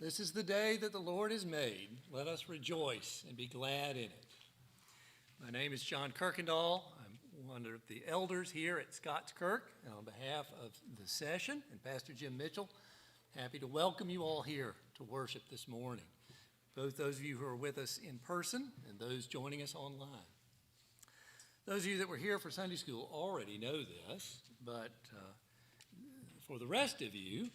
This is the day that the Lord has made. Let us rejoice and be glad in it. My name is John Kirkendall. I'm one of the elders here at Scots Kirk. And on behalf of the session and Pastor Jim Mitchell, happy to welcome you all here to worship this morning, both those of you who are with us in person and those joining us online. Those of you that were here for Sunday school already know this, but for the rest of you,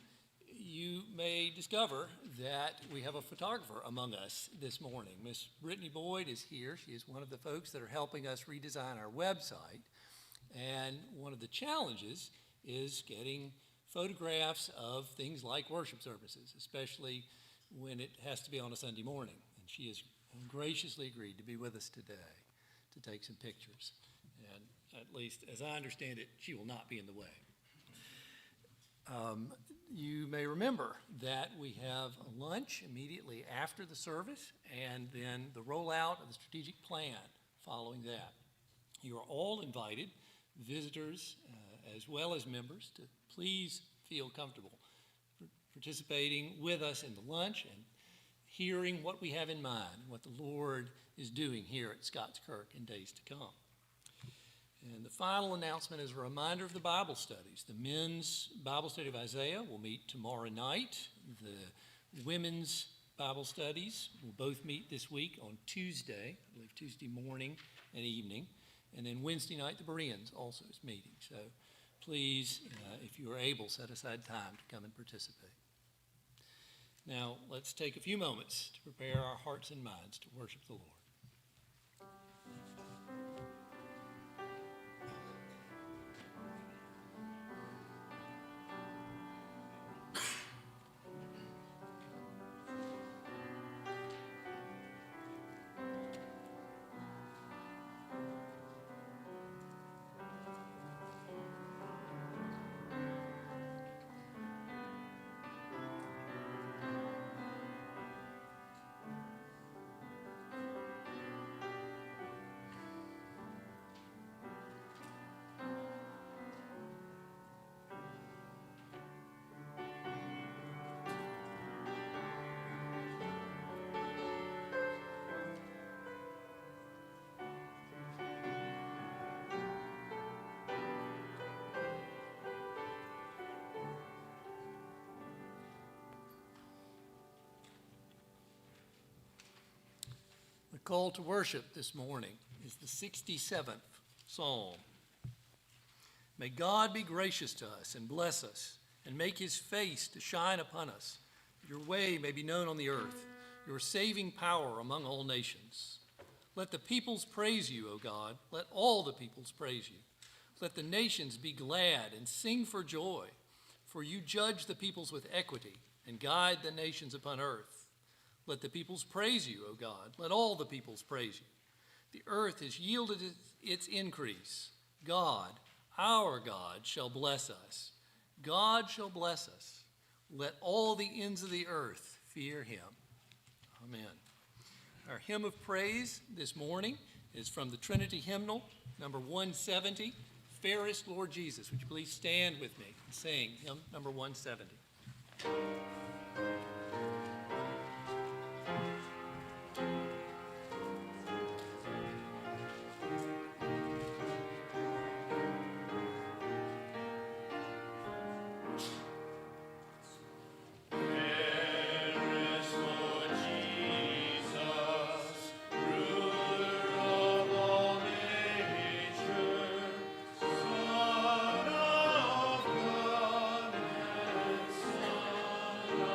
you may discover that we have a photographer among us this morning. Miss Brittany Boyd is here. She is one of the folks that are helping us redesign our website. And one of the challenges is getting photographs of things like worship services, especially when it has to be on a Sunday morning. And she has graciously agreed to be with us today to take some pictures. And at least as I understand it, she will not be in the way. You may remember that we have a lunch immediately after the service and then the rollout of the strategic plan following that. You are all invited, visitors as well as members, to please feel comfortable participating with us in the lunch and hearing what we have in mind, what the Lord is doing here at Scots Kirk in days to come. And the final announcement is a reminder of the Bible studies. The men's Bible study of Isaiah will meet tomorrow night. The women's Bible studies will both meet this week on Tuesday, I believe Tuesday morning and evening. And then Wednesday night, the Bereans also is meeting. So please, if you are able, set aside time to come and participate. Now, let's take a few moments to prepare our hearts and minds to worship the Lord. The call to worship this morning is the 67th Psalm. May God be gracious to us and bless us and make his face to shine upon us. Your way may be known on the earth, your saving power among all nations. Let the peoples praise you, O God. Let all the peoples praise you. Let the nations be glad and sing for joy, for you judge the peoples with equity and guide the nations upon earth. Let the peoples praise you, O God. Let all the peoples praise you. The earth has yielded its increase. God, our God, shall bless us. God shall bless us. Let all the ends of the earth fear him. Amen. Our hymn of praise this morning is from the Trinity Hymnal, number 170, Fairest Lord Jesus. Would you please stand with me and sing hymn number 170. Son of God and Son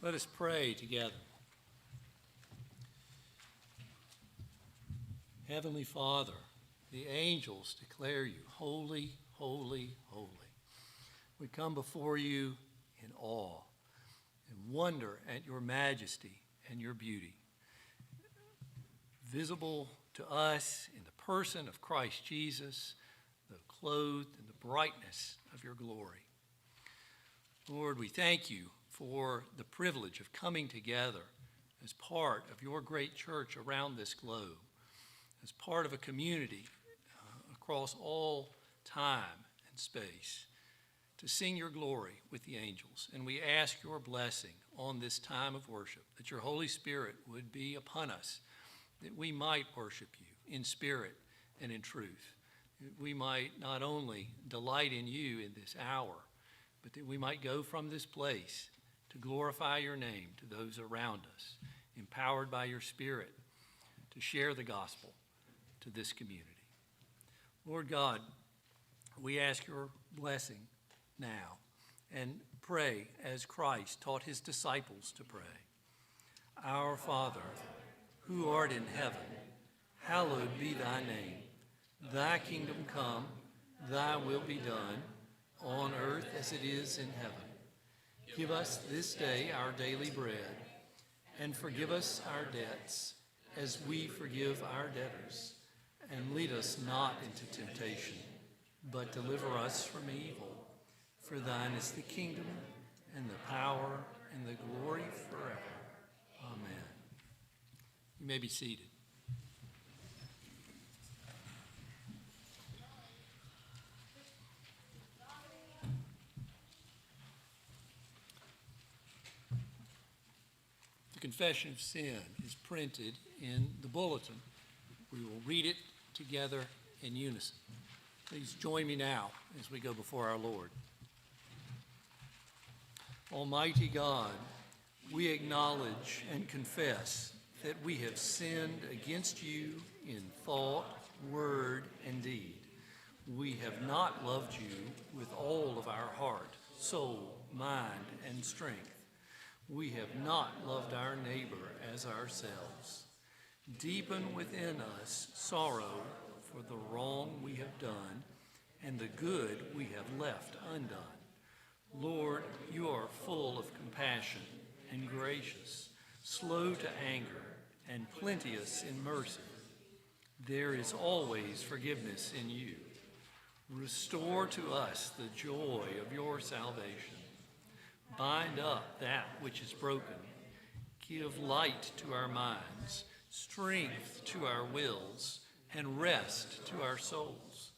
Let us pray together. Heavenly Father, the angels declare you holy, holy, holy. We come before you in awe and wonder at your majesty and your beauty, visible to us in the person of Christ Jesus, though clothed in the brightness of your glory. Lord, we thank you for the privilege of coming together as part of your great church around this globe, as part of a community across all time and space, to sing your glory with the angels. And we ask your blessing on this time of worship, that your Holy Spirit would be upon us, that we might worship you in spirit and in truth, that we might not only delight in you in this hour, but that we might go from this place to glorify your name to those around us, empowered by your Spirit to share the gospel to this community. Lord God, we ask your blessing now and pray as Christ taught his disciples to pray. Our Father, who art in heaven, hallowed be thy name. Thy kingdom come, thy will be done, on earth as it is in heaven. Give us this day our daily bread, and forgive us our debts, as we forgive our debtors. And lead us not into temptation, but deliver us from evil. For thine is the kingdom, and the power, and the glory forever. Amen. You may be seated. The Confession of Sin is printed in the bulletin. We will read it together in unison. Please join me now as we go before our Lord. Almighty God, we acknowledge and confess that we have sinned against you in thought, word, and deed. We have not loved you with all of our heart, soul, mind, and strength. We have not loved our neighbor as ourselves. Deepen within us sorrow for the wrong we have done and the good we have left undone. Lord, you are full of compassion and gracious, slow to anger, and plenteous in mercy. There is always forgiveness in you. Restore to us the joy of your salvation. Bind up that which is broken. Give light to our minds, strength to our wills, and rest to our souls.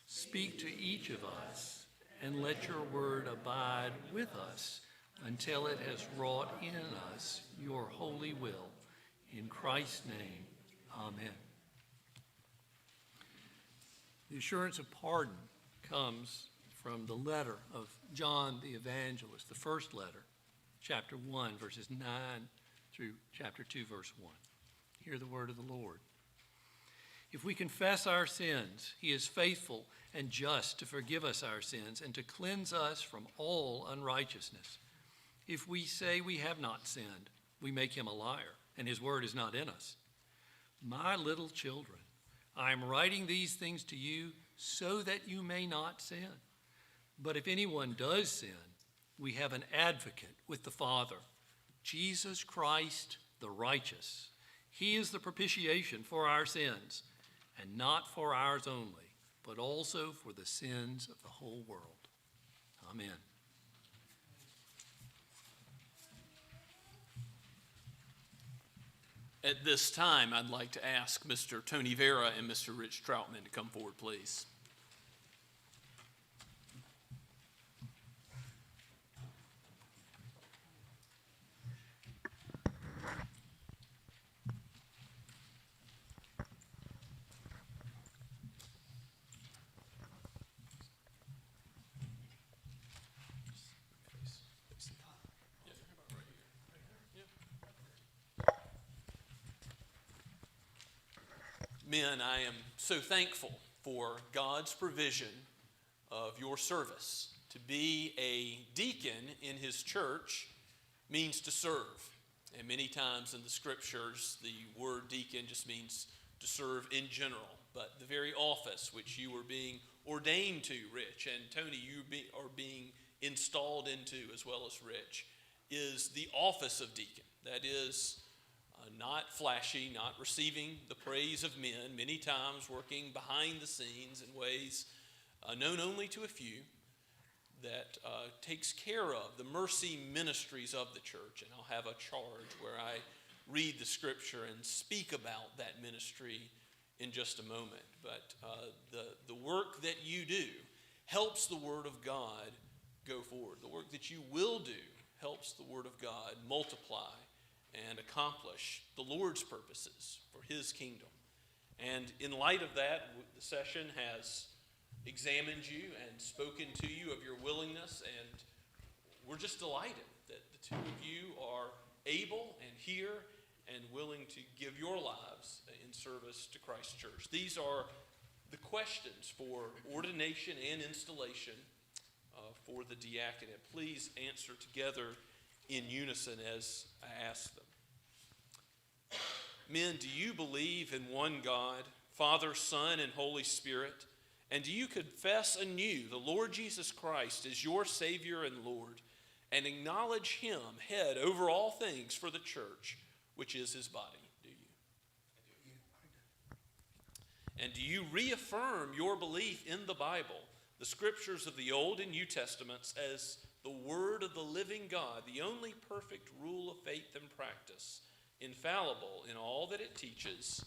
Speak to each of us, and let your word abide with us until it has wrought in us your holy will. In Christ's name, amen. The assurance of pardon comes from the letter of John the Evangelist, the first letter, chapter 1, verses 9 through chapter 2, verse 1. Hear the word of the Lord. If we confess our sins, he is faithful and just to forgive us our sins and to cleanse us from all unrighteousness. If we say we have not sinned, we make him a liar, and his word is not in us. My little children, I am writing these things to you so that you may not sin. But if anyone does sin, we have an advocate with the Father, Jesus Christ the righteous. He is the propitiation for our sins, and not for ours only, but also for the sins of the whole world. Amen. At this time, I'd like to ask Mr. Tony Vera and Mr. Rich Troutman to come forward, please. Men, I am so thankful for God's provision of your service. To be a deacon in his church means to serve. And many times in the scriptures, the word deacon just means to serve in general. But the very office which you are being ordained to, Rich, and Tony, are being installed into, as well as Rich, is the office of deacon. That is not flashy, not receiving the praise of men, many times working behind the scenes in ways known only to a few, that takes care of the mercy ministries of the church. And I'll have a charge where I read the scripture and speak about that ministry in just a moment. But the work that you do helps the Word of God go forward. The work that you will do helps the Word of God multiply and accomplish the Lord's purposes for His kingdom. And in light of that, the session has examined you and spoken to you of your willingness, and we're just delighted that the two of you are able and here and willing to give your lives in service to Christ's church. These are the questions for ordination and installation for the diaconate. Please answer together in unison as I ask them. Men, do you believe in one God, Father, Son, and Holy Spirit? And do you confess anew the Lord Jesus Christ as your Savior and Lord, and acknowledge Him head over all things for the church, which is His body? Do you? And do you reaffirm your belief in the Bible, the scriptures of the Old and New Testaments, as the Word of the living God, the only perfect rule of faith and practice, infallible in all that it teaches,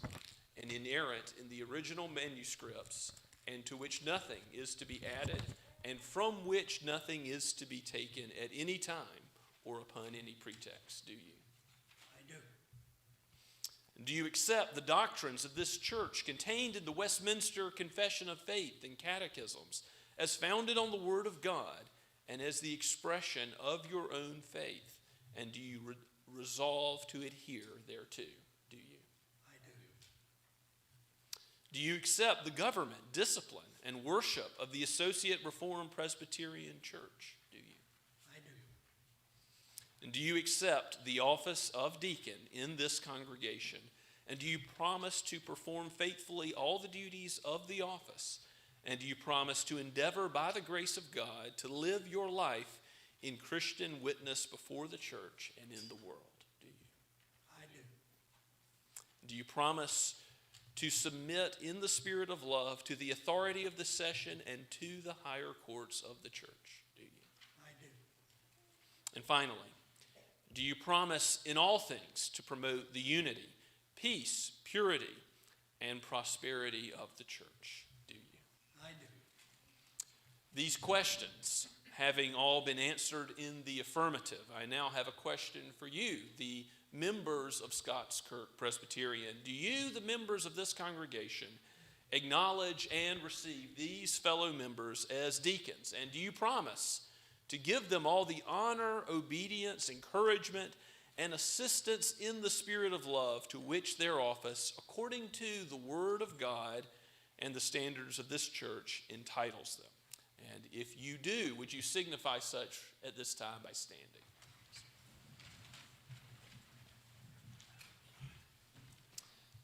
and inerrant in the original manuscripts, and to which nothing is to be added, and from which nothing is to be taken at any time or upon any pretext? Do you? I do. Do you accept the doctrines of this church contained in the Westminster Confession of Faith and Catechisms as founded on the Word of God and as the expression of your own faith? And do you resolve to adhere thereto? Do you? I do. Do you accept the government, discipline, and worship of the Associate Reformed Presbyterian Church? Do you? I do. And do you accept the office of deacon in this congregation? And do you promise to perform faithfully all the duties of the office? And do you promise to endeavor by the grace of God to live your life in Christian witness before the church and in the world? Do you? I do. Do you promise to submit in the spirit of love to the authority of the session and to the higher courts of the church? Do you? I do. And finally, do you promise in all things to promote the unity, peace, purity, and prosperity of the church? Do you? I do. These questions having all been answered in the affirmative, I now have a question for you, the members of Scots Kirk Presbyterian. Do you, the members of this congregation, acknowledge and receive these fellow members as deacons? And do you promise to give them all the honor, obedience, encouragement, and assistance in the spirit of love to which their office, according to the Word of God and the standards of this church, entitles them? And if you do, would you signify such at this time by standing?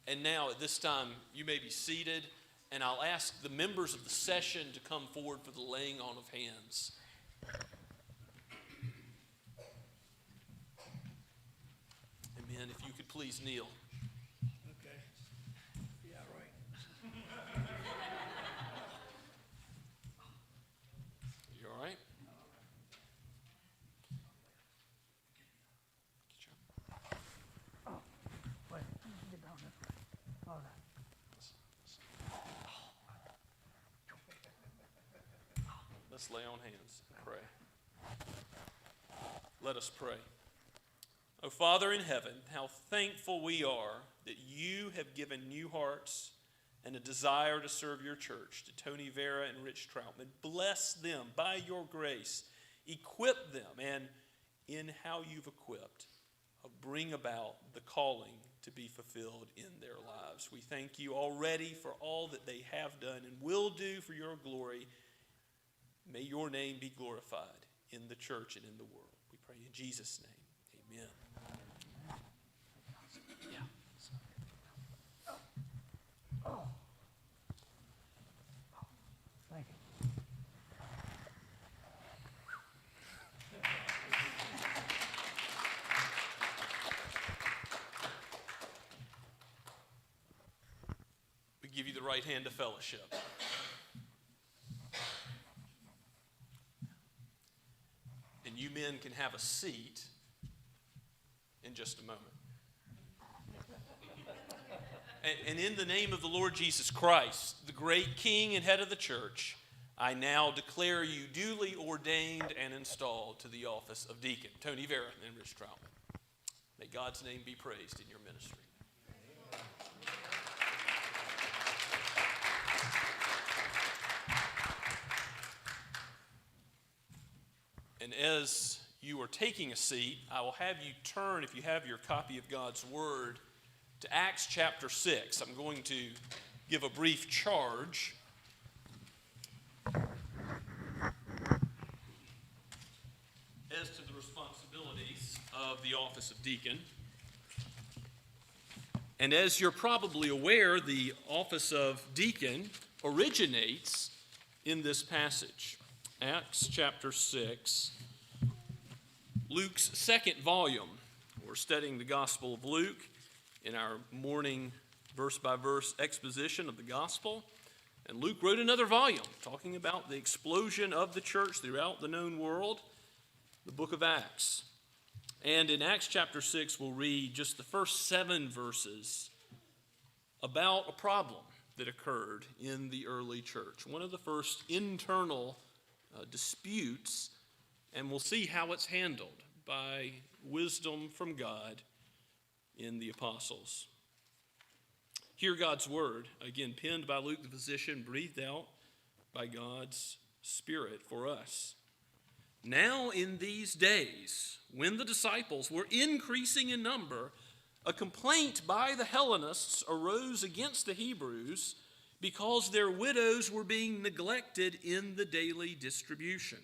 And now at this time, you may be seated, and I'll ask the members of the session to come forward for the laying on of hands. Amen. If you could please kneel. Okay. Yeah, right. You all right? Wait, get down there. All right. Let's lay on hands and pray. Let us pray. Oh, Father in heaven, how thankful we are that you have given new hearts and a desire to serve your church to Tony Vera and Rich Troutman. Bless them by your grace. Equip them, and in how you've equipped, bring about the calling to be fulfilled in their lives. We thank you already for all that they have done and will do for your glory. May your name be glorified in the church and in the world. We pray in Jesus' name. Amen. Thank you. We give you the right hand of fellowship. And you men can have a seat in just a moment. And in the name of the Lord Jesus Christ, the great King and head of the church, I now declare you duly ordained and installed to the office of deacon. Tony Vera and Rich Troutman. May God's name be praised in your ministry. And as you are taking a seat, I will have you turn, if you have your copy of God's Word, to Acts chapter 6. I'm going to give a brief charge. As to the responsibilities of the office of deacon. And as you're probably aware, the office of deacon originates in this passage. Acts chapter 6, Luke's second volume. We're studying the Gospel of Luke in our morning verse-by-verse exposition of the Gospel. And Luke wrote another volume talking about the explosion of the church throughout the known world, the book of Acts. And in Acts chapter 6, we'll read just the first 7 verses about a problem that occurred in the early church. One of the first internal disputes, and we'll see how it's handled by wisdom from God in the apostles. Hear God's word, again penned by Luke the physician, breathed out by God's Spirit for us. Now in these days, when the disciples were increasing in number, a complaint by the Hellenists arose against the Hebrews because their widows were being neglected in the daily distribution.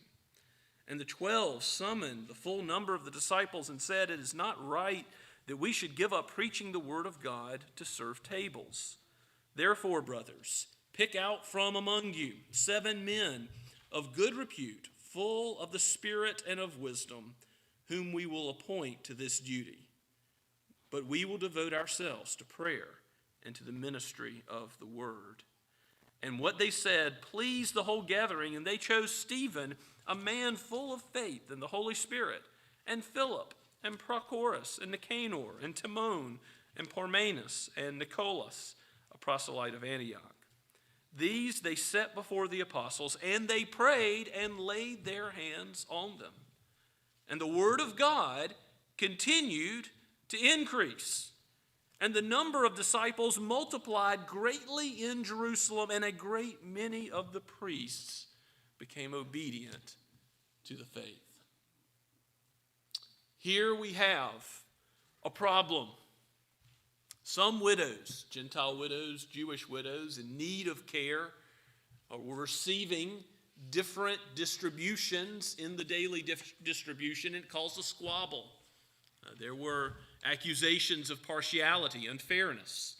And the 12 summoned the full number of the disciples and said, "It is not right that we should give up preaching the word of God to serve tables. Therefore, brothers, pick out from among you 7 men of good repute, full of the Spirit and of wisdom, whom we will appoint to this duty. But we will devote ourselves to prayer and to the ministry of the word." And what they said pleased the whole gathering, and they chose Stephen, a man full of faith and the Holy Spirit, and Philip, and Prochorus, and Nicanor, and Timon, and Parmenas, and Nicholas, a proselyte of Antioch. These they set before the apostles, and they prayed and laid their hands on them. And the word of God continued to increase. And the number of disciples multiplied greatly in Jerusalem, and a great many of the priests became obedient to the faith. Here we have a problem. Some widows, Gentile widows, Jewish widows in need of care, were receiving different distributions in the daily distribution. It caused a squabble. There were accusations of partiality, unfairness.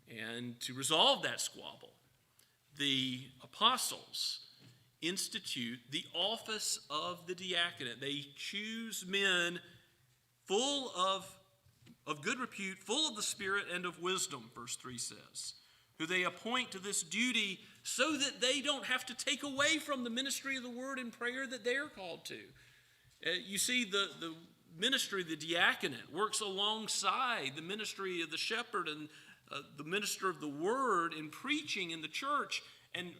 And to resolve that squabble, the apostles institute the office of the diaconate. They choose men full of good repute, full of the Spirit and of wisdom, verse 3 says, who they appoint to this duty so that they don't have to take away from the ministry of the word and prayer that they're called to. You see, the ministry of the diaconate works alongside the ministry of the shepherd and the minister of the word in preaching in the church. And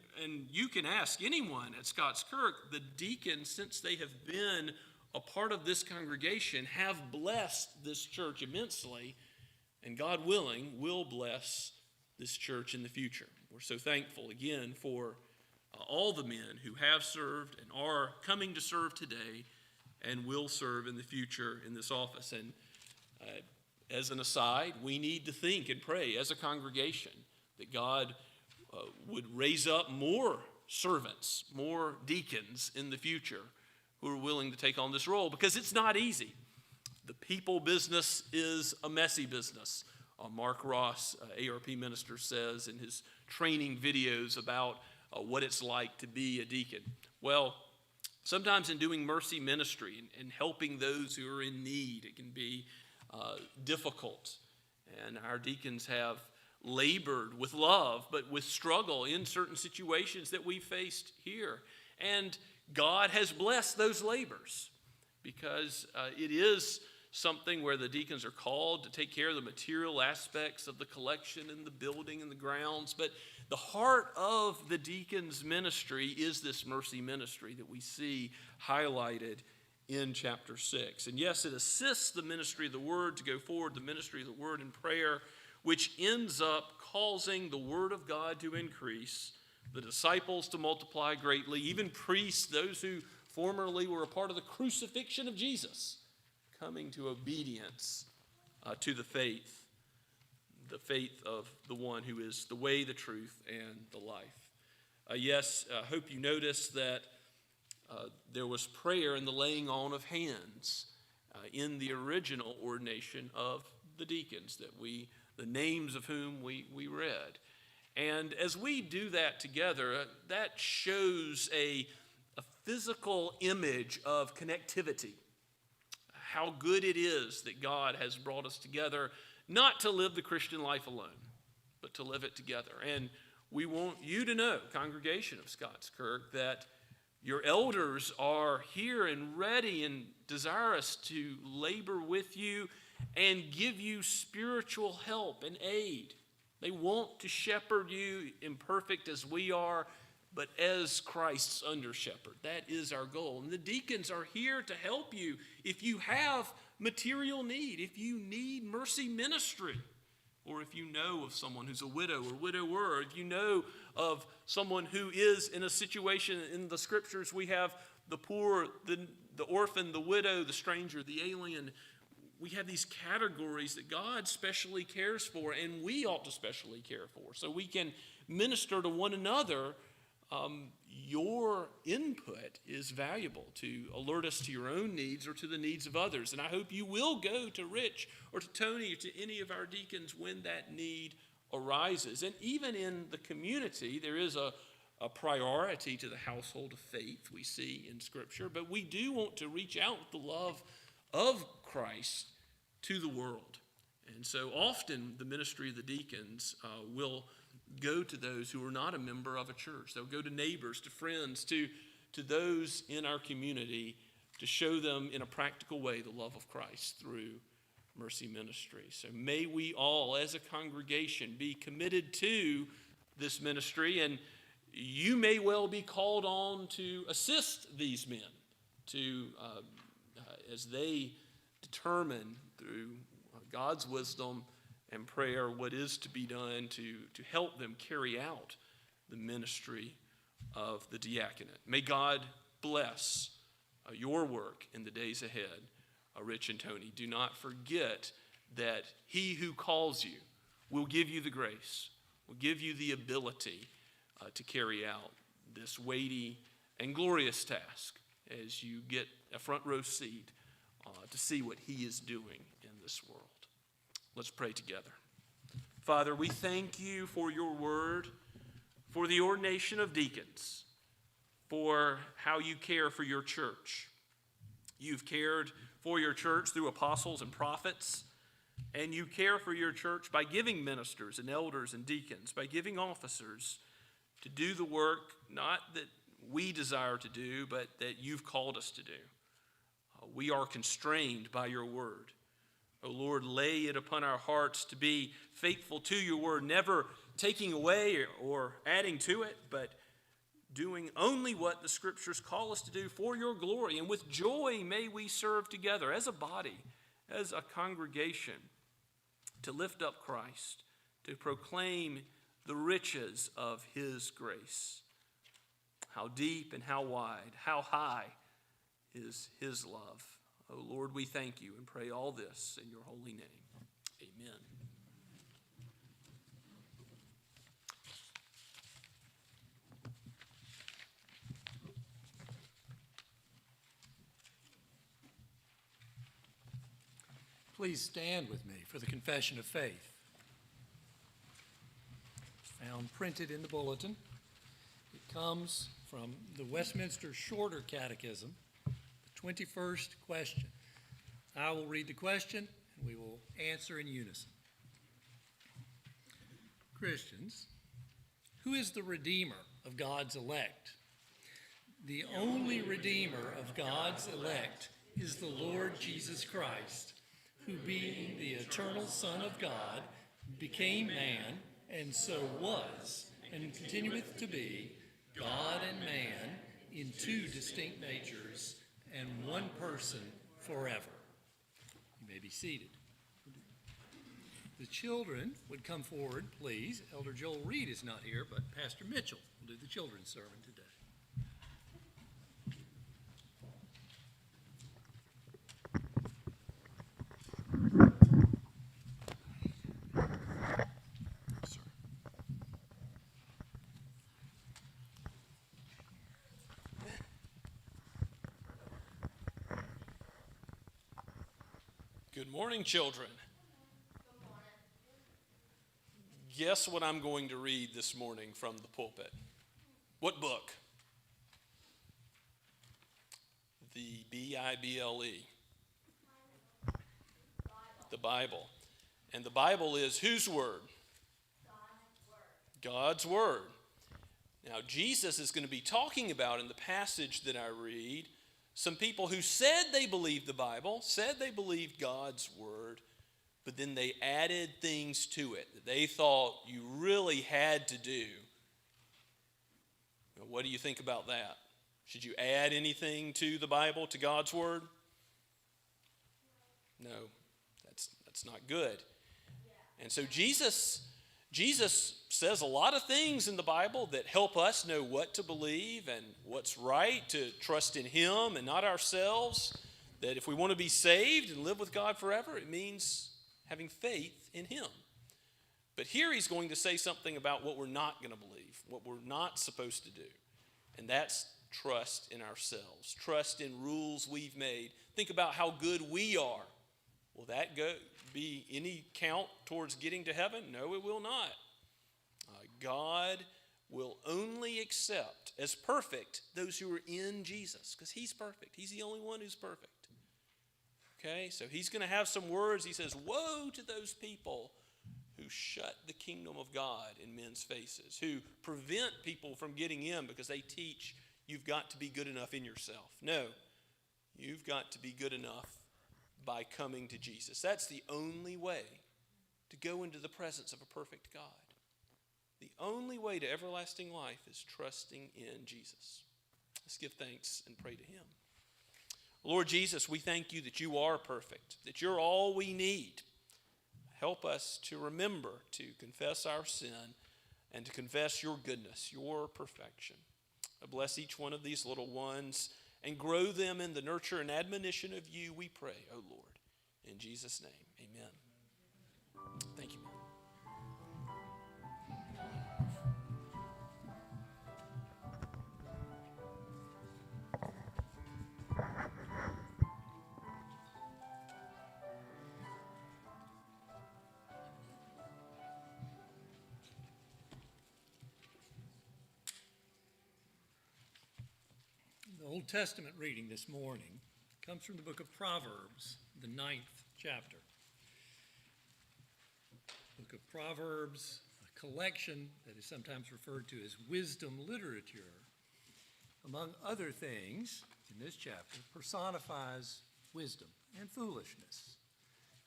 you can ask anyone at Scots Kirk, the deacons, since they have been a part of this congregation, have blessed this church immensely, and God willing, will bless this church in the future. We're so thankful again for all the men who have served and are coming to serve today and will serve in the future in this office. And as an aside, we need to think and pray as a congregation that God would raise up more servants, more deacons in the future who are willing to take on this role, because it's not easy. the people business is a messy business. Mark Ross, ARP minister, says in his training videos about what it's like to be a deacon. Well, sometimes in doing mercy ministry and helping those who are in need, it can be difficult. And our deacons have labored with love, but with struggle in certain situations that we faced here. And God has blessed those labors because it is something where the deacons are called to take care of the material aspects of the collection and the building and the grounds. But the heart of the deacons' ministry is this mercy ministry that we see highlighted in chapter 6. And yes, it assists the ministry of the word to go forward, the ministry of the word in prayer, which ends up causing the word of God to increase, the disciples to multiply greatly, even priests, those who formerly were a part of the crucifixion of Jesus, coming to obedience to the faith of the one who is the way, the truth, and the life. Yes, I hope you noticed that there was prayer and the laying on of hands in the original ordination of the deacons, the names of whom we read. And as we do that together, that shows a physical image of connectivity. How good it is that God has brought us together, not to live the Christian life alone, but to live it together. And we want you to know, congregation of Scots Kirk, that your elders are here and ready and desirous to labor with you and give you spiritual help and aid. They want to shepherd you, imperfect as we are, but as Christ's under-shepherd. That is our goal. And the deacons are here to help you if you have material need, if you need mercy ministry, or if you know of someone who's a widow or widower, or if you know of someone who is in a situation. In the scriptures we have the poor, the orphan, the widow, the stranger, the alien. We have these categories that God specially cares for, and we ought to specially care for, so we can minister to one another. Your input is valuable to alert us to your own needs or to the needs of others. And I hope you will go to Rich or to Tony or to any of our deacons when that need arises. And even in the community, there is a priority to the household of faith we see in Scripture. But we do want to reach out with the love of Christ to the world. And so often the ministry of the deacons will go to those who are not a member of a church. They'll go to neighbors, to friends, to those in our community to show them in a practical way the love of Christ through mercy ministry. So may we all as a congregation be committed to this ministry, and you may well be called on to assist these men to as they determine through God's wisdom and prayer what is to be done to help them carry out the ministry of the diaconate. May God bless your work in the days ahead, Rich and Tony. Do not forget that he who calls you will give you the grace, will give you the ability to carry out this weighty and glorious task as you get a front row seat to see what he is doing in this world. Let's pray together. Father, we thank you for your word, for the ordination of deacons, for how you care for your church. You've cared for your church through apostles and prophets, and you care for your church by giving ministers and elders and deacons, by giving officers to do the work not that we desire to do, but that you've called us to do. We are constrained by your word. O Lord, lay it upon our hearts to be faithful to your word, never taking away or adding to it, but doing only what the scriptures call us to do for your glory. And with joy may we serve together as a body, as a congregation, to lift up Christ, to proclaim the riches of his grace. How deep and how wide, how high is his love. Oh Lord, we thank you and pray all this in your holy name. Amen. Please stand with me for the confession of faith. Found printed in the bulletin. It comes from the Westminster Shorter Catechism, the 21st question. I will read the question, and we will answer in unison. Christians, who is the Redeemer of God's elect? The only Redeemer of God's elect is the Lord Jesus Christ, who being the eternal Son of God, became man, and so was, and continueth to be, God and man in two distinct natures, and one person forever. You may be seated. The children would come forward, please. Elder Joel Reed is not here, but Pastor Mitchell will do the children's sermon today. Good morning, children. Guess what I'm going to read this morning from the pulpit? What book? The Bible. The Bible. And the Bible is whose word? God's word. Now, Jesus is going to be talking about in the passage that I read some people who said they believed the Bible, said they believed God's word, but then they added things to it that they thought you really had to do. Now, what do you think about that? Should you add anything to the Bible, to God's word? No, that's not good. And so Jesus says a lot of things in the Bible that help us know what to believe and what's right, to trust in Him and not ourselves. That if we want to be saved and live with God forever, it means having faith in Him. But here He's going to say something about what we're not going to believe, what we're not supposed to do. And that's trust in ourselves, trust in rules we've made. Think about how good we are. Will that be any count towards getting to heaven? No, it will not. God will only accept as perfect those who are in Jesus, because He's perfect. He's the only one who's perfect. Okay, so He's going to have some words. He says, woe to those people who shut the kingdom of God in men's faces, who prevent people from getting in because they teach you've got to be good enough in yourself. No, you've got to be good enough by coming to Jesus. That's the only way to go into the presence of a perfect God. The only way to everlasting life is trusting in Jesus. Let's give thanks and pray to Him. Lord Jesus, we thank You that You are perfect, that You're all we need. Help us to remember to confess our sin and to confess Your goodness, Your perfection. Bless each one of these little ones and grow them in the nurture and admonition of You, we pray, O Lord. In Jesus' name, amen. Thank you. The Old Testament reading this morning comes from the book of Proverbs, the 9th chapter. Book of Proverbs, a collection that is sometimes referred to as wisdom literature, among other things, in this chapter, personifies wisdom and foolishness.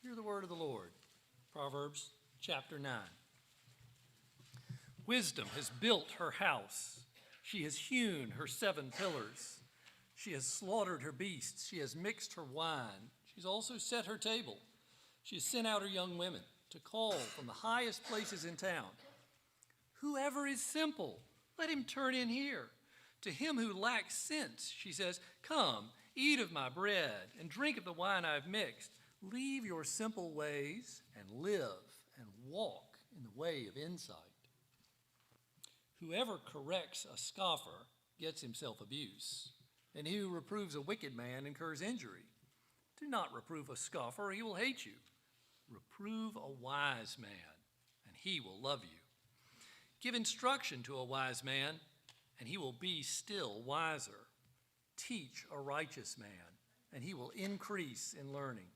Hear the word of the Lord. Proverbs chapter 9. Wisdom has built her house. She has hewn her 7 pillars. She has slaughtered her beasts. She has mixed her wine. She's also set her table. She has sent out her young women to call from the highest places in town. Whoever is simple, let him turn in here. To him who lacks sense, she says, come, eat of my bread and drink of the wine I have mixed. Leave your simple ways and live and walk in the way of insight. Whoever corrects a scoffer gets himself abuse, and he who reproves a wicked man incurs injury. Do not reprove a scoffer, or he will hate you. Reprove a wise man, and he will love you. Give instruction to a wise man, and he will be still wiser. Teach a righteous man, and he will increase in learning.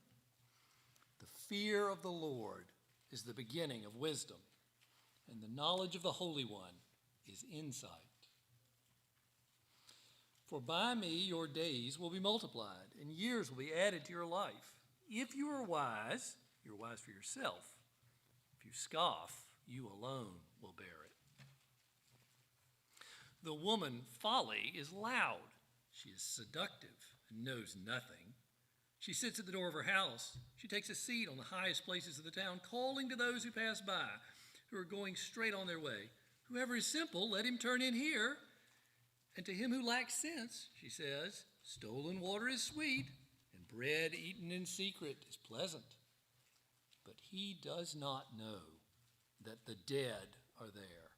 The fear of the Lord is the beginning of wisdom, and the knowledge of the Holy One is insight. For by me your days will be multiplied, and years will be added to your life. If you are wise, you're wise for yourself. If you scoff, you alone will bear it. The woman folly is loud. She is seductive and knows nothing. She sits at the door of her house. She takes a seat on the highest places of the town, calling to those who pass by, who are going straight on their way. Whoever is simple, let him turn in here. And to him who lacks sense, she says, stolen water is sweet, and bread eaten in secret is pleasant. But he does not know that the dead are there,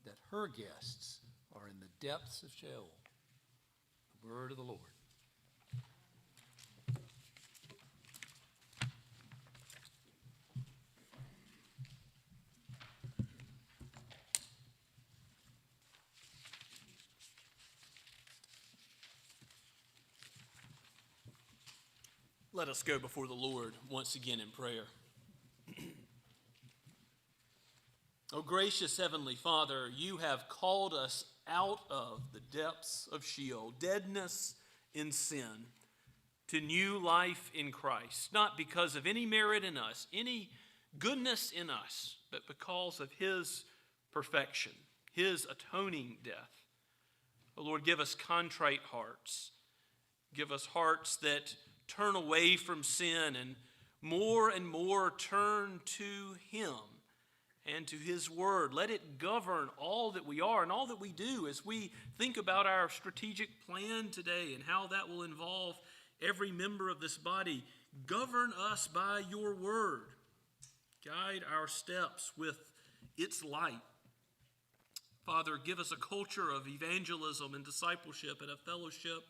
that her guests are in the depths of Sheol. The word of the Lord. Let us go before the Lord once again in prayer. O gracious Heavenly Father, you have called us out of the depths of Sheol, deadness in sin, to new life in Christ, not because of any merit in us, any goodness in us, but because of his perfection, his atoning death. O Lord, give us contrite hearts. Give us hearts that turn away from sin and more turn to him and to his word. Let it govern all that we are and all that we do as we think about our strategic plan today and how that will involve every member of this body. Govern us by your word. Guide our steps with its light. Father, give us a culture of evangelism and discipleship and a fellowship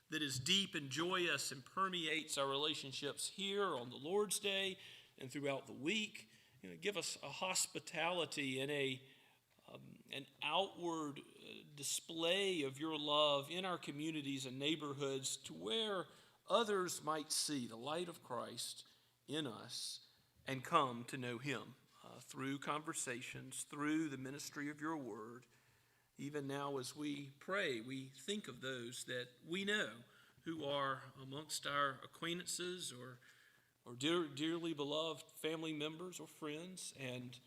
that is deep and joyous and permeates our relationships here on the Lord's Day and throughout the week. Give us a hospitality and an outward display of your love in our communities and neighborhoods to where others might see the light of Christ in us and come to know him through conversations, through the ministry of your word. Even now as we pray, we think of those that we know who are amongst our acquaintances or dearly beloved family members or friends and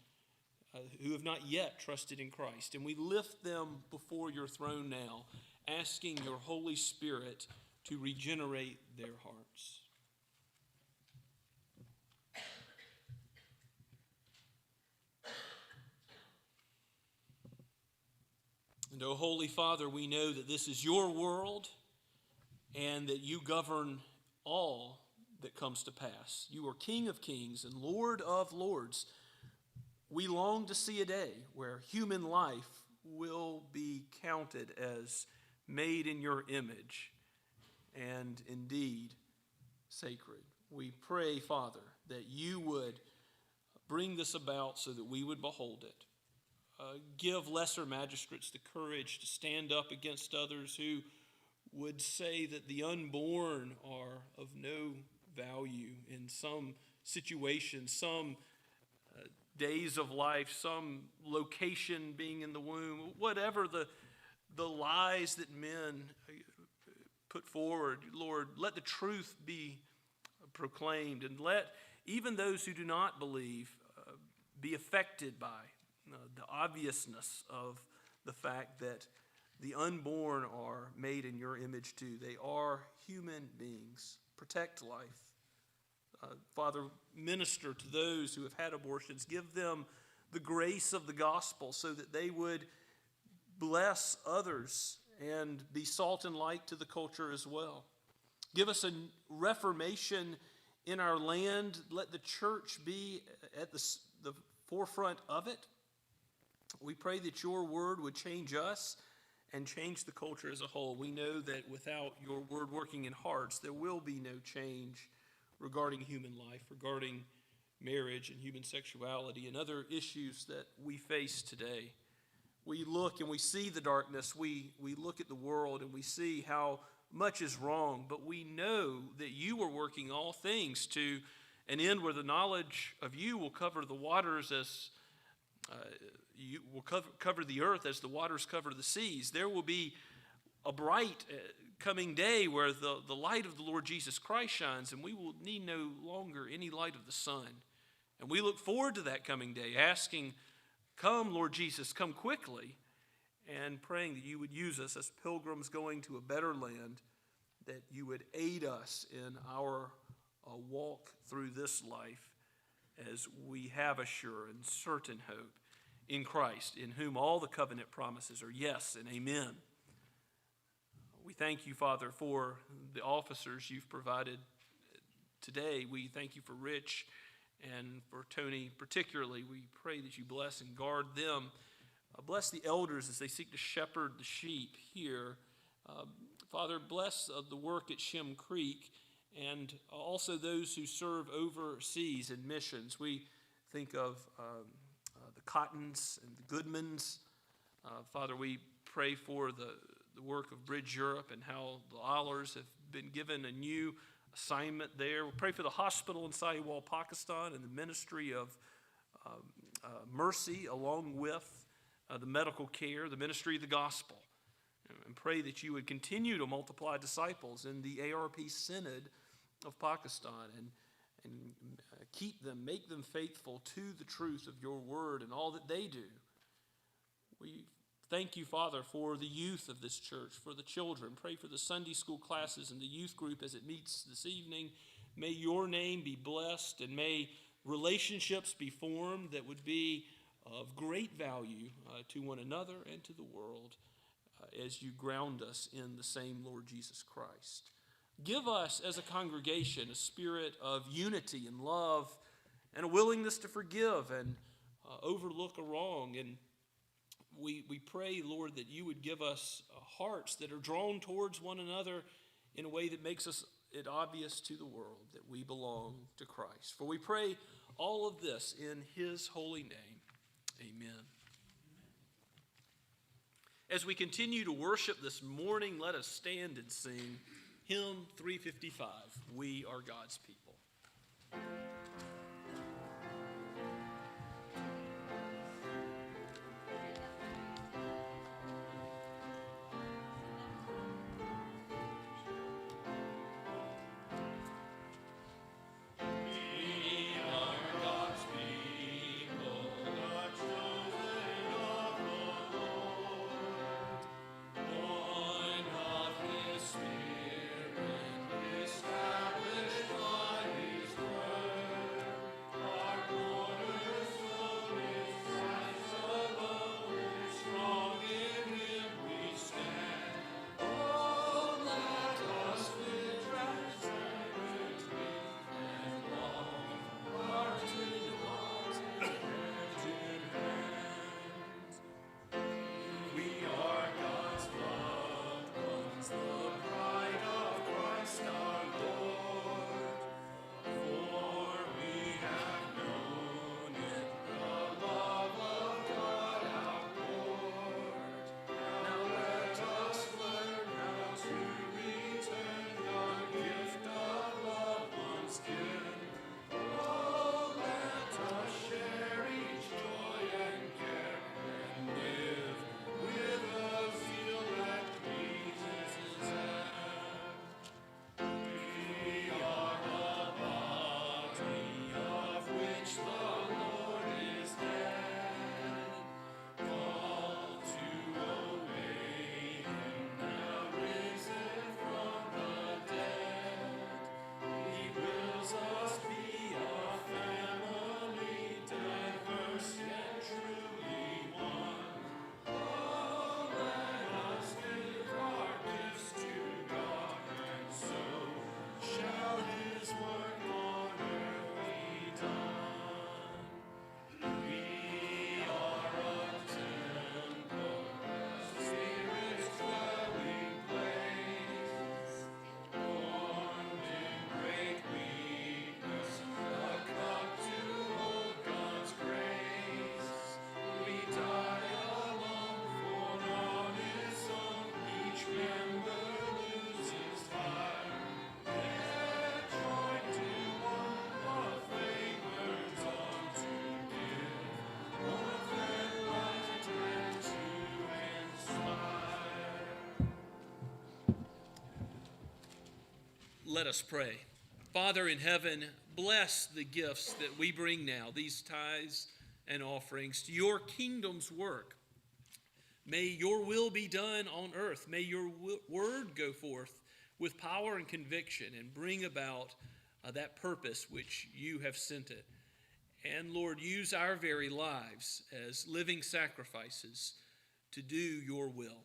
who have not yet trusted in Christ. And we lift them before your throne now, asking your Holy Spirit to regenerate their hearts. And, O Holy Father, we know that this is your world and that you govern all that comes to pass. You are King of kings and Lord of lords. We long to see a day where human life will be counted as made in your image and indeed sacred. We pray, Father, that you would bring this about so that we would behold it. Give lesser magistrates the courage to stand up against others who would say that the unborn are of no value in some situation, some days of life, some location being in the womb, whatever the lies that men put forward. Lord, let the truth be proclaimed, and let even those who do not believe be affected by the obviousness of the fact that the unborn are made in your image too. They are human beings. Protect life. Father, minister to those who have had abortions. Give them the grace of the gospel so that they would bless others and be salt and light to the culture as well. Give us a reformation in our land. Let the church be at the forefront of it. We pray that your word would change us and change the culture as a whole. We know that without your word working in hearts, there will be no change regarding human life, regarding marriage and human sexuality and other issues that we face today. We look and we see the darkness. We look at the world and we see how much is wrong, but we know that you are working all things to an end where the knowledge of you will cover the waters as you will cover the earth as the waters cover the seas. There will be a bright coming day where the light of the Lord Jesus Christ shines, and we will need no longer any light of the sun. And we look forward to that coming day, asking, come, Lord Jesus, come quickly, and praying that you would use us as pilgrims going to a better land, that you would aid us in our walk through this life as we have a sure and certain hope in Christ, in whom all the covenant promises are yes and amen. We thank you, Father, for the officers you've provided today. We thank you for Rich and for Tony particularly. We pray that you bless and guard them. Bless the elders as they seek to shepherd the sheep here. Father, bless the work at Shem Creek and also those who serve overseas in missions. We think of the Cottons and the Goodmans. Father, we pray for the work of Bridge Europe and how the Allers have been given a new assignment there. We pray for the hospital in Sahiwal, Pakistan, and the ministry of mercy, along with the medical care, the ministry of the gospel. And pray that you would continue to multiply disciples in the ARP Synod of Pakistan and keep them, make them faithful to the truth of your word and all that they do. We thank you, Father, for the youth of this church, for the children. Pray for the Sunday school classes and the youth group as it meets this evening. May your name be blessed, and may relationships be formed that would be of great value to one another and to the world as you ground us in the same Lord Jesus Christ. Give us as a congregation a spirit of unity and love and a willingness to forgive and overlook a wrong. And we pray, Lord, that you would give us hearts that are drawn towards one another in a way that makes it obvious to the world that we belong to Christ. For we pray all of this in his holy name. Amen. As we continue to worship this morning, let us stand and sing hymn 355, We Are God's People. Let us pray. Father in heaven, bless the gifts that we bring now, these tithes and offerings, to your kingdom's work. May your will be done on earth. May your word go forth with power and conviction and bring about that purpose which you have sent it. And Lord, use our very lives as living sacrifices to do your will.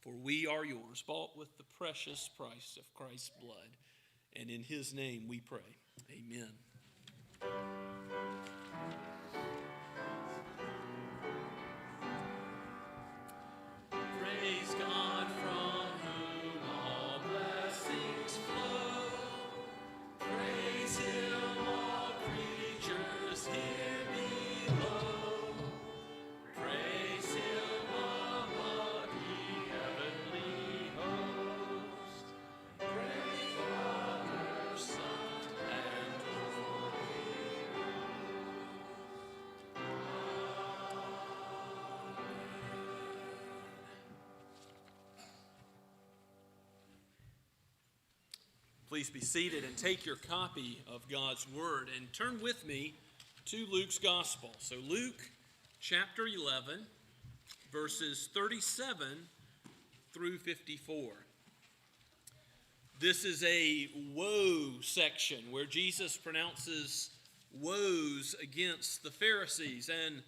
For we are yours, bought with the precious price of Christ's blood. And in his name we pray. Amen. Praise God from whom all blessings flow. Praise him, all creatures here below. Praise him above ye heavenly hosts. Praise Father, Son, and Holy Please be seated and take your copy of God's Word and turn with me to Luke's Gospel. So Luke chapter 11, verses 37 through 54. This is a woe section where Jesus pronounces woes against the Pharisees and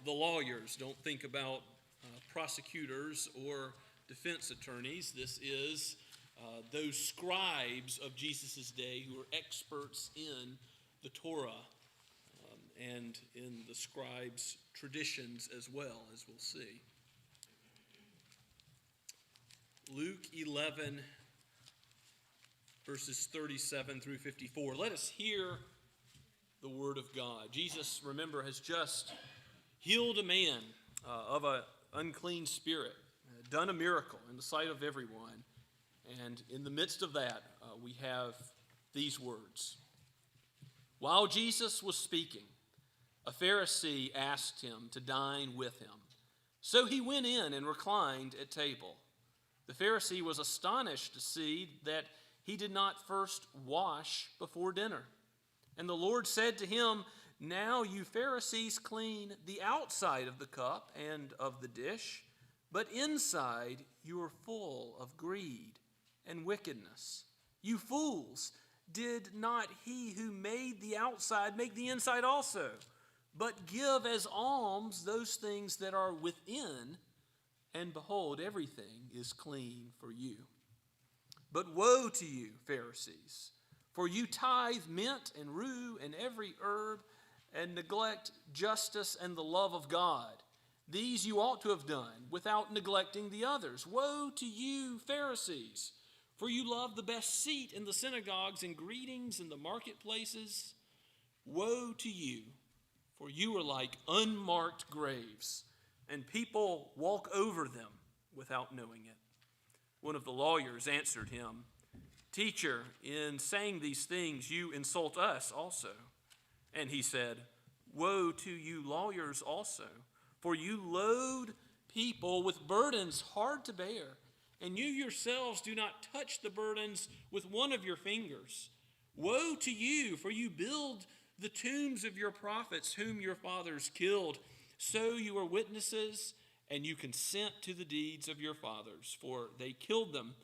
the lawyers. Don't think about prosecutors or defense attorneys. This is those scribes of Jesus' day who were experts in the Torah and in the scribes' traditions as well, as we'll see. Luke 11, verses 37 through 54. Let us hear the word of God. Jesus, remember, has just healed a man of an unclean spirit, done a miracle in the sight of everyone. And in the midst of that, we have these words. While Jesus was speaking, a Pharisee asked him to dine with him. So he went in and reclined at table. The Pharisee was astonished to see that he did not first wash before dinner. And the Lord said to him, "Now you Pharisees clean the outside of the cup and of the dish, but inside you are full of greed and wickedness. You fools, did not he who made the outside make the inside also? But give as alms those things that are within, and behold, everything is clean for you. But woe to you, Pharisees, for you tithe mint and rue and every herb, and neglect justice and the love of God. These you ought to have done without neglecting the others. Woe to you, Pharisees, for you love the best seat in the synagogues and greetings in the marketplaces. Woe to you, for you are like unmarked graves, and people walk over them without knowing it." One of the lawyers answered him, "Teacher, in saying these things you insult us also." And he said, "Woe to you lawyers also, for you load people with burdens hard to bear, and you yourselves do not touch the burdens with one of your fingers. Woe to you, for you build the tombs of your prophets whom your fathers killed. So you are witnesses, and you consent to the deeds of your fathers, for they killed them,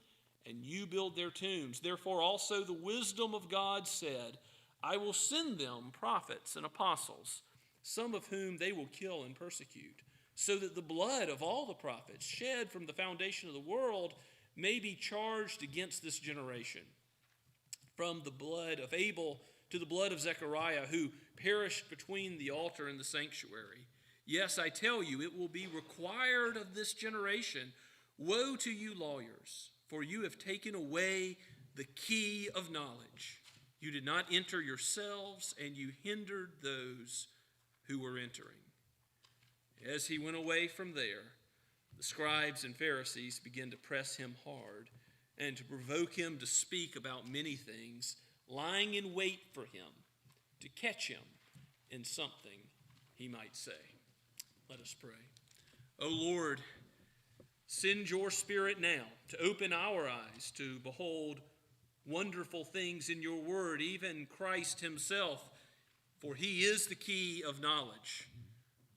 and you build their tombs. Therefore also the wisdom of God said, I will send them prophets and apostles, some of whom they will kill and persecute, so that the blood of all the prophets shed from the foundation of the world may be charged against this generation. From the blood of Abel to the blood of Zechariah, who perished between the altar and the sanctuary. Yes, I tell you, it will be required of this generation. Woe to you lawyers, for you have taken away the key of knowledge. You did not enter yourselves, and you hindered those who were entering." As he went away from there, the scribes and Pharisees began to press him hard and to provoke him to speak about many things, lying in wait for him to catch him in something he might say. Let us pray. O Lord, send your Spirit now to open our eyes to behold wonderful things in your word, even Christ himself, for he is the key of knowledge.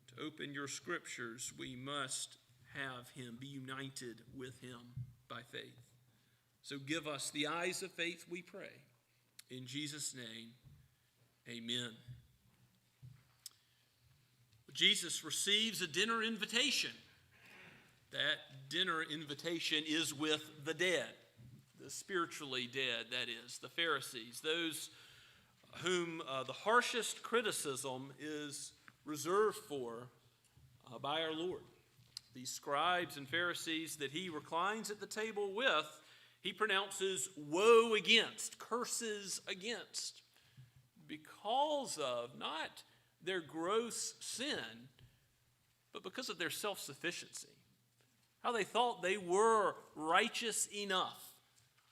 To open your scriptures, we must have him, be united with him by faith. So give us the eyes of faith, we pray. In Jesus' name, amen. Jesus receives a dinner invitation. That dinner invitation is with the dead, the spiritually dead, that is, the Pharisees, those whom the harshest criticism is reserved for by our Lord. These scribes and Pharisees that he reclines at the table with, he pronounces woe against, curses against, because of not their gross sin, but because of their self-sufficiency. How they thought they were righteous enough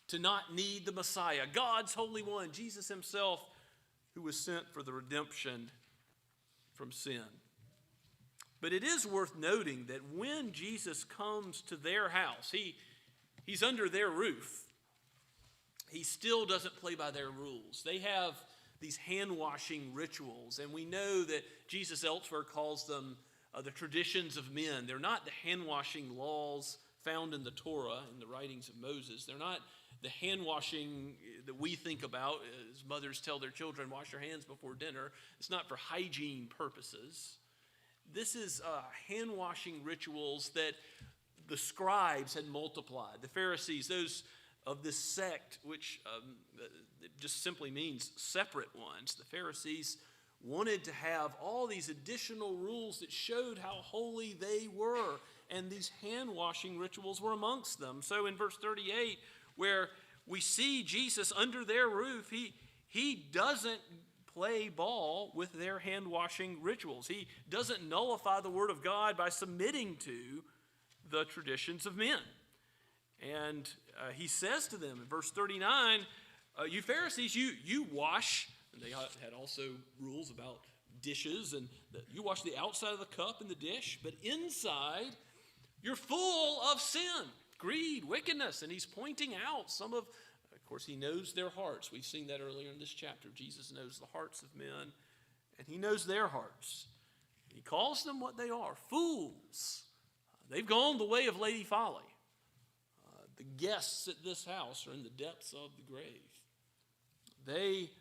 to not need the Messiah, God's Holy One, Jesus himself, who was sent for the redemption from sin. But it is worth noting that when Jesus comes to their house, he's under their roof. He still doesn't play by their rules. They have these hand-washing rituals, and we know that Jesus elsewhere calls them the traditions of men. They're not the hand-washing laws found in the Torah, in the writings of Moses. They're not the hand-washing that we think about as mothers tell their children, wash your hands before dinner. It's not for hygiene purposes. This is hand-washing rituals that the scribes had multiplied. The Pharisees, those of this sect, which it just simply means separate ones. The Pharisees wanted to have all these additional rules that showed how holy they were, and these hand-washing rituals were amongst them. So in verse 38, where we see Jesus under their roof, he doesn't play ball with their hand-washing rituals. He doesn't nullify the word of God by submitting to the traditions of men. And he says to them in verse 39, you Pharisees, you wash, and they had also rules about dishes, and you wash the outside of the cup and the dish, but inside you're full of sin, greed, wickedness. And he's pointing out some of course, he knows their hearts. We've seen that earlier in this chapter. Jesus knows the hearts of men, and he knows their hearts. He calls them what they are, fools. They've gone the way of Lady Folly. The guests at this house are in the depths of the grave. They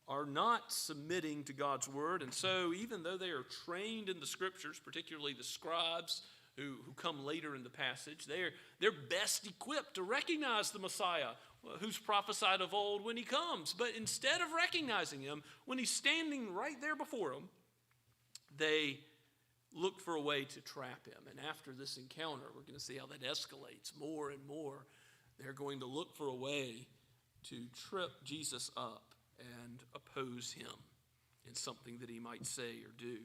are not submitting to God's word, and so even though they are trained in the scriptures, particularly the scribes who come later in the passage, they're best equipped to recognize the Messiah who's prophesied of old when he comes. But instead of recognizing him, when he's standing right there before them, they look for a way to trap him. And after this encounter, we're going to see how that escalates more and more. They're going to look for a way to trip Jesus up and oppose him in something that he might say or do.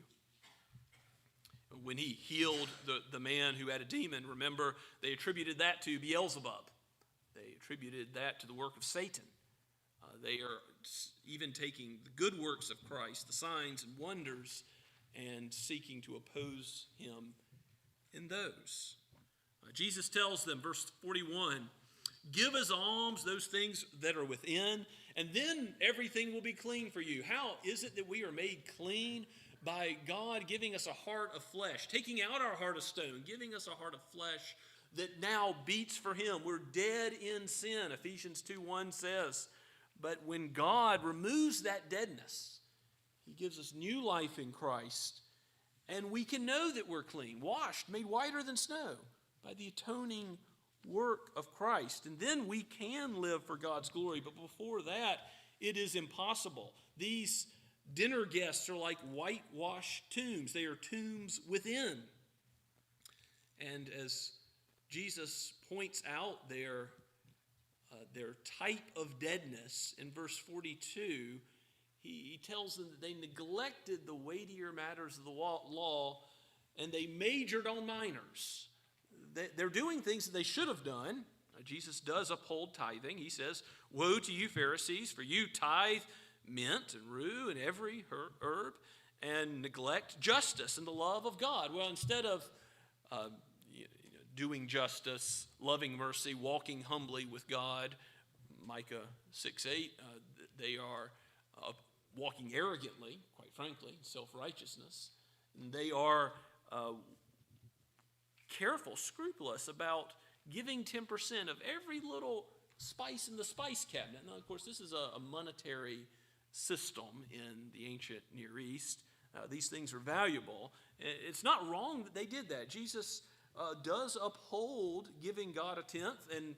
When he healed the man who had a demon, remember, they attributed that to Beelzebub. They attributed that to the work of Satan. They are even taking the good works of Christ, the signs and wonders, and seeking to oppose him in those. Jesus tells them, verse 41, give as alms those things that are within, and then everything will be clean for you. How is it that we are made clean? By God giving us a heart of flesh, taking out our heart of stone, giving us a heart of flesh that now beats for him. We're dead in sin, Ephesians 2:1 says. But when God removes that deadness, he gives us new life in Christ, and we can know that we're clean, washed, made whiter than snow by the atoning work of Christ. And then we can live for God's glory. But before that, it is impossible. These dinner guests are like whitewashed tombs. They are tombs within. And as Jesus points out their type of deadness in verse 42, he tells them that they neglected the weightier matters of the law and they majored on minors. They're doing things that they should have done. Jesus does uphold tithing. He says, woe to you Pharisees, for you tithe mint and rue and every herb, and neglect justice and the love of God. Well, instead of doing justice, loving mercy, walking humbly with God, Micah 6:8, they are walking arrogantly, quite frankly, self-righteousness. And they are careful, scrupulous about giving 10% of every little spice in the spice cabinet. Now, of course, this is a monetary system in the ancient Near East. These things are valuable. It's not wrong that they did that. Jesus does uphold giving God a tenth, and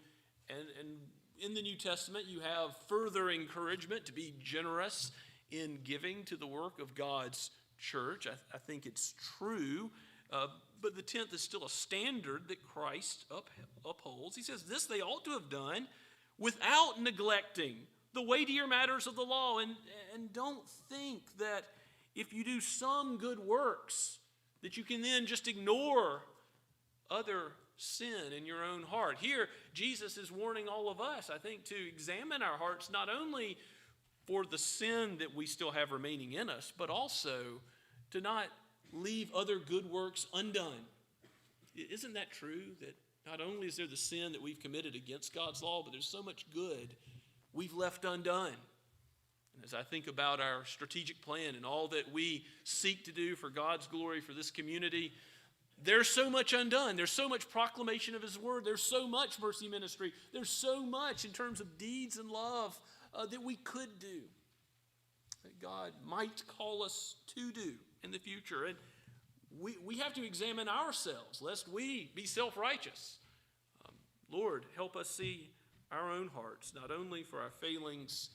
in the New Testament you have further encouragement to be generous in giving to the work of God's church. I think it's true, but the tenth is still a standard that Christ upholds. He says this they ought to have done without neglecting the weightier matters of the law. And don't think that if you do some good works, that you can then just ignore other sin in your own heart. Here, Jesus is warning all of us, I think, to examine our hearts, not only for the sin that we still have remaining in us, but also to not leave other good works undone. Isn't that true? That not only is there the sin that we've committed against God's law, but there's so much good we've left undone. And as I think about our strategic plan and all that we seek to do for God's glory for this community, there's so much undone. There's so much proclamation of His word. There's so much mercy ministry. There's so much in terms of deeds and love that we could do, that God might call us to do in the future. And we have to examine ourselves, lest we be self-righteous. Lord, help us see our own hearts, not only for our failings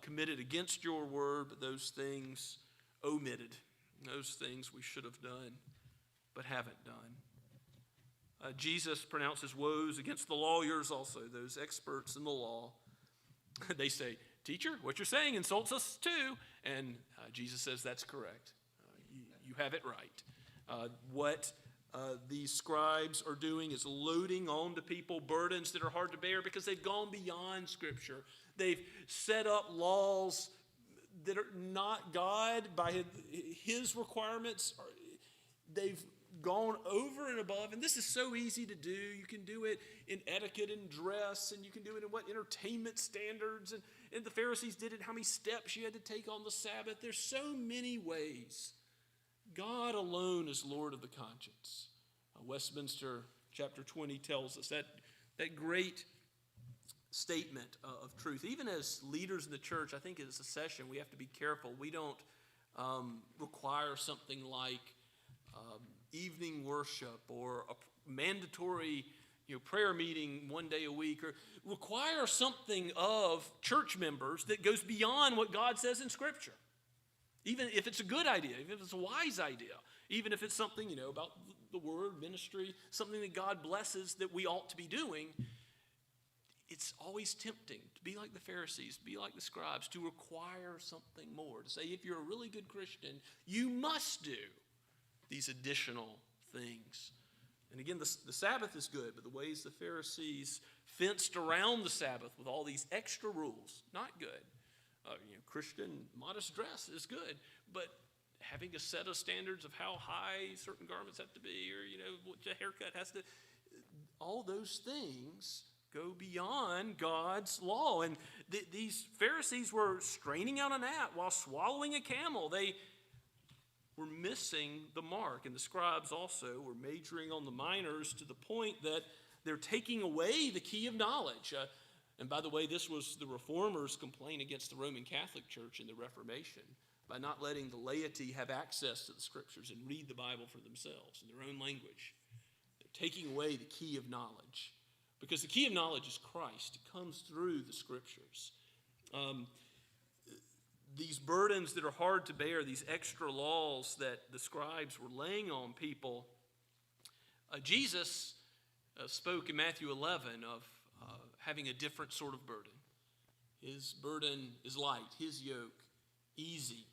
committed against your word, but those things omitted, those things we should have done but haven't done. Jesus pronounces woes against the lawyers also, those experts in the law. They say, "Teacher, what you're saying insults us too." And Jesus says, that's correct. You have it right. What these scribes are doing is loading onto people burdens that are hard to bear because they've gone beyond Scripture. They've set up laws that are not God by His requirements. They've gone over and above, and this is so easy to do. You can do it in etiquette and dress, and you can do it in entertainment standards, and the Pharisees did it, how many steps you had to take on the Sabbath. There's so many ways. God alone is Lord of the conscience. Westminster chapter 20 tells us that great statement of truth. Even as leaders in the church, I think as a session, we have to be careful. We don't require something like evening worship or a mandatory prayer meeting one day a week, or require something of church members that goes beyond what God says in Scripture. Even if it's a good idea, even if it's a wise idea, even if it's something, about the word, ministry, something that God blesses that we ought to be doing, it's always tempting to be like the Pharisees, to be like the scribes, to require something more, to say if you're a really good Christian, you must do these additional things. And again, the Sabbath is good, but the ways the Pharisees fenced around the Sabbath with all these extra rules, not good. Christian modest dress is good, but having a set of standards of how high certain garments have to be, or what the haircut has to, all those things go beyond God's law. And these Pharisees were straining out a gnat while swallowing a camel. They were missing the mark, and the scribes also were majoring on the minors to the point that they're taking away the key of knowledge. And by the way, this was the Reformers' complaint against the Roman Catholic Church in the Reformation, by not letting the laity have access to the Scriptures and read the Bible for themselves in their own language. They're taking away the key of knowledge, because the key of knowledge is Christ. It comes through the Scriptures. These burdens that are hard to bear, these extra laws that the scribes were laying on people, Jesus spoke in Matthew 11 of having a different sort of burden. His burden is light, his yoke easy.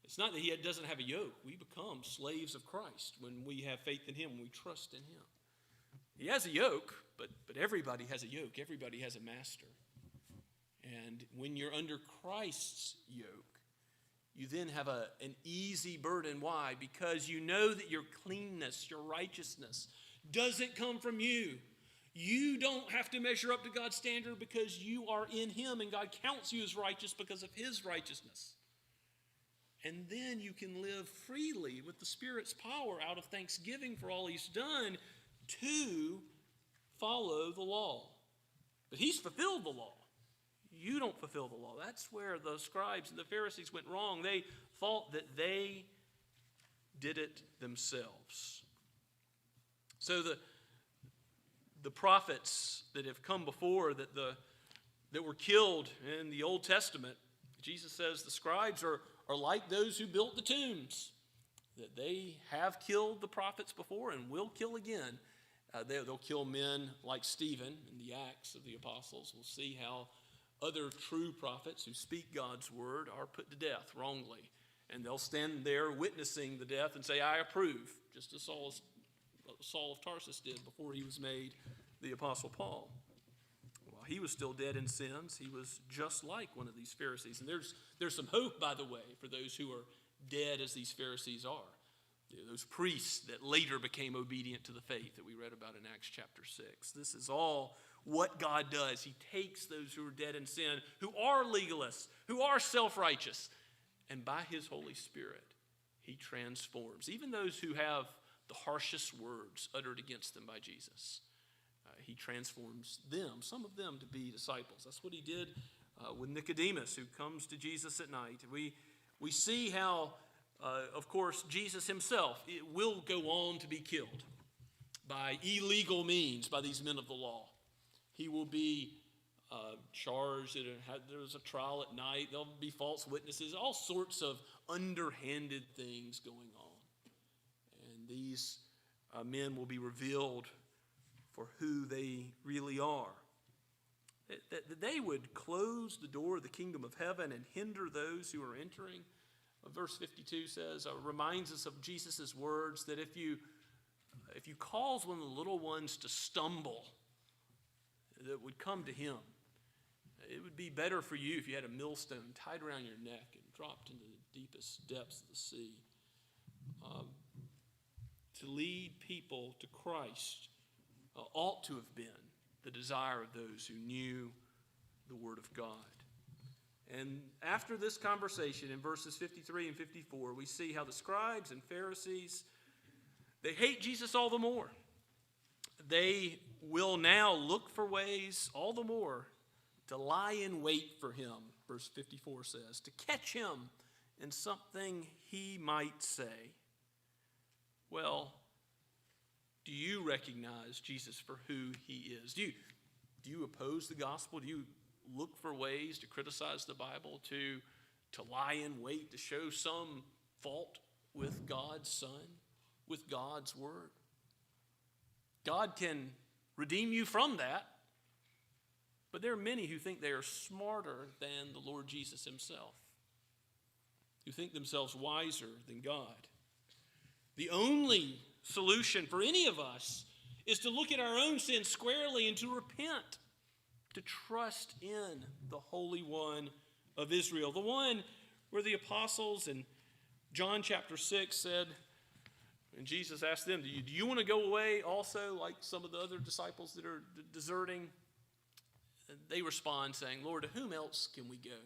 It's not that he doesn't have a yoke. We become slaves of Christ when we have faith in him, when we trust in him. He has a yoke, but everybody has a yoke. Everybody has a master. And when you're under Christ's yoke, you then have an easy burden. Why? Because you know that your cleanness, your righteousness, doesn't come from you. You don't have to measure up to God's standard because you are in him and God counts you as righteous because of his righteousness. And then you can live freely with the Spirit's power out of thanksgiving for all he's done to follow the law. But he's fulfilled the law. You don't fulfill the law. That's where the scribes and the Pharisees went wrong. They thought that they did it themselves. So the prophets that have come before that were killed in the Old Testament, Jesus says the scribes are like those who built the tombs, that they have killed the prophets before and will kill again. They'll kill men like Stephen in the Acts of the Apostles. We'll see how other true prophets who speak God's word are put to death wrongly. And they'll stand there witnessing the death and say, I approve, just as Saul of Tarsus did before he was made the Apostle Paul. While he was still dead in sins, he was just like one of these Pharisees. And there's some hope, by the way, for those who are dead as these Pharisees are. Those priests that later became obedient to the faith that we read about in Acts chapter 6. This is all what God does. He takes those who are dead in sin, who are legalists, who are self-righteous, and by his Holy Spirit, he transforms. Even those who have the harshest words uttered against them by Jesus, he transforms them, some of them, to be disciples. That's what he did with Nicodemus, who comes to Jesus at night. We see how, of course, Jesus himself will go on to be killed by illegal means by these men of the law. He will be charged. There's a trial at night. There'll be false witnesses, all sorts of underhanded things going on. And these men will be revealed for who they really are. That they would close the door of the kingdom of heaven and hinder those who are entering. Verse 52 says, reminds us of Jesus' words that if you cause one of the little ones to stumble, that would come to him, it would be better for you if you had a millstone tied around your neck and dropped into the deepest depths of the sea. To lead people to Christ ought to have been the desire of those who knew the Word of God. And after this conversation in verses 53 and 54, we see how the scribes and Pharisees, they hate Jesus all the more. They will now look for ways all the more to lie in wait for him, verse 54 says, to catch him in something he might say. Well, do you recognize Jesus for who he is? Do you oppose the gospel? Do you look for ways to criticize the Bible, to lie in wait, to show some fault with God's Son, with God's Word? God can redeem you from that, but there are many who think they are smarter than the Lord Jesus himself, who think themselves wiser than God. The only solution for any of us is to look at our own sin squarely and to repent, to trust in the Holy One of Israel, the one where the apostles in John chapter 6 said, and Jesus asked them, do you want to go away also like some of the other disciples that are deserting? And they respond saying, Lord, to whom else can we go?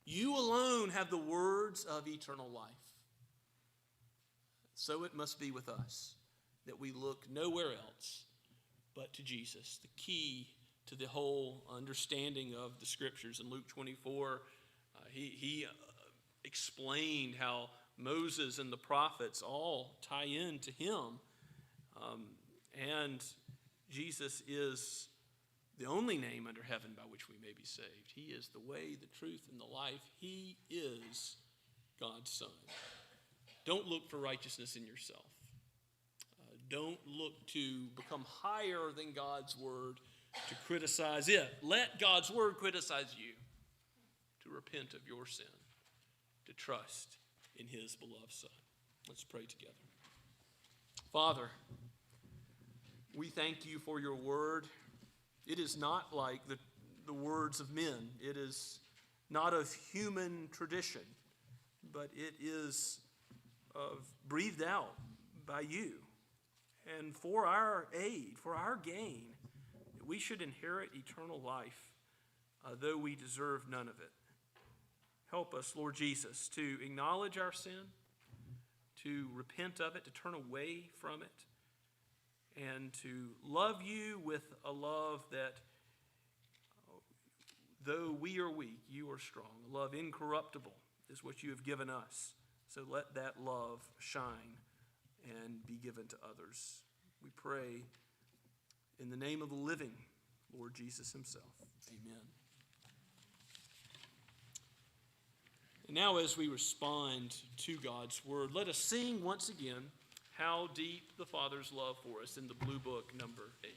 You alone have the words of eternal life. So it must be with us, that we look nowhere else but to Jesus, the key to the whole understanding of the Scriptures. In Luke 24, he explained how Moses and the prophets all tie in to him. And Jesus is the only name under heaven by which we may be saved. He is the way, the truth, and the life. He is God's Son. Don't look for righteousness in yourself. Don't look to become higher than God's Word, to criticize it. Let God's Word criticize you, to repent of your sin, to trust in his beloved Son. Let's pray together. Father, we thank you for your word. It is not like the words of men. It is not of human tradition, but it is breathed out by you. And for our aid, for our gain, we should inherit eternal life, though we deserve none of it. Help us, Lord Jesus, to acknowledge our sin, to repent of it, to turn away from it, and to love you with a love that, though we are weak, you are strong. A love incorruptible is what you have given us. So let that love shine and be given to others. We pray in the name of the living Lord Jesus himself. Amen. And now as we respond to God's word, let us sing once again, How Deep the Father's Love for Us, in the Blue Book, number 8.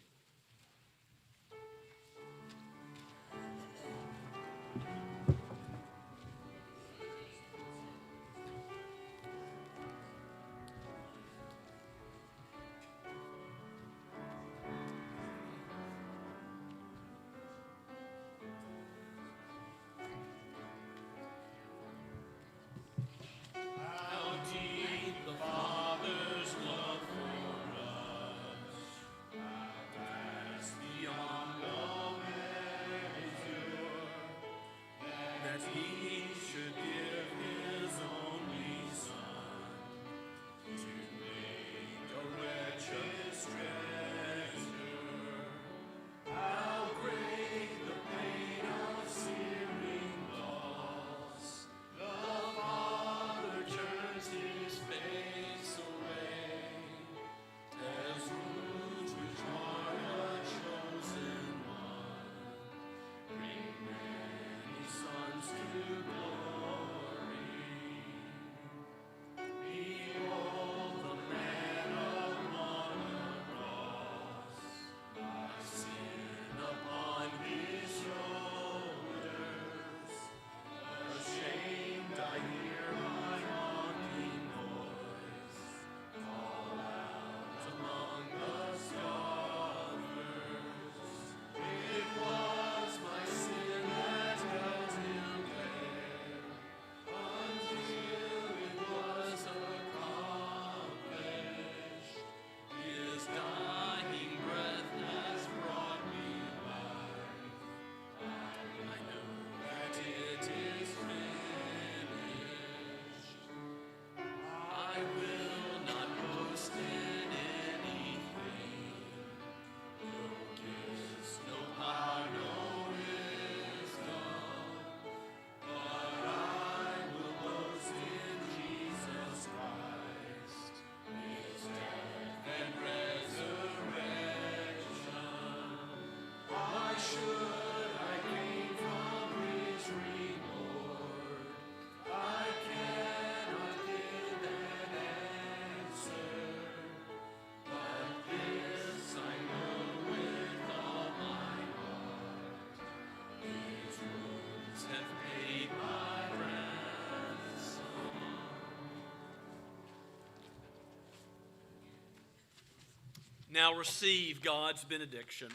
Now receive God's benediction.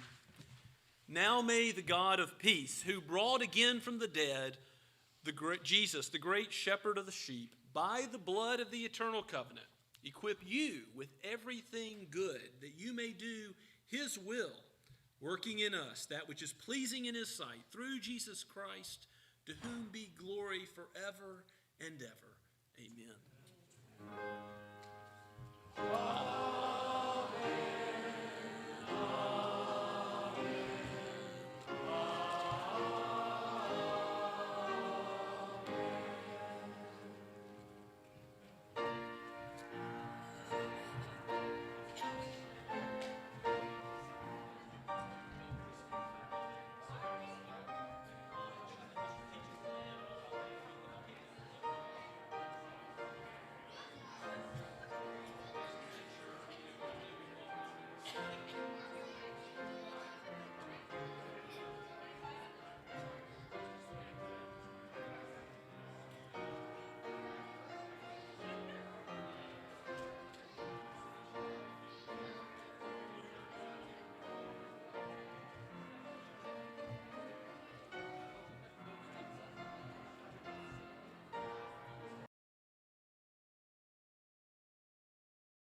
Now may the God of peace, who brought again from the dead Jesus, the great shepherd of the sheep, by the blood of the eternal covenant, equip you with everything good, that you may do his will, working in us that which is pleasing in his sight, through Jesus Christ, to whom be glory forever and ever. Amen.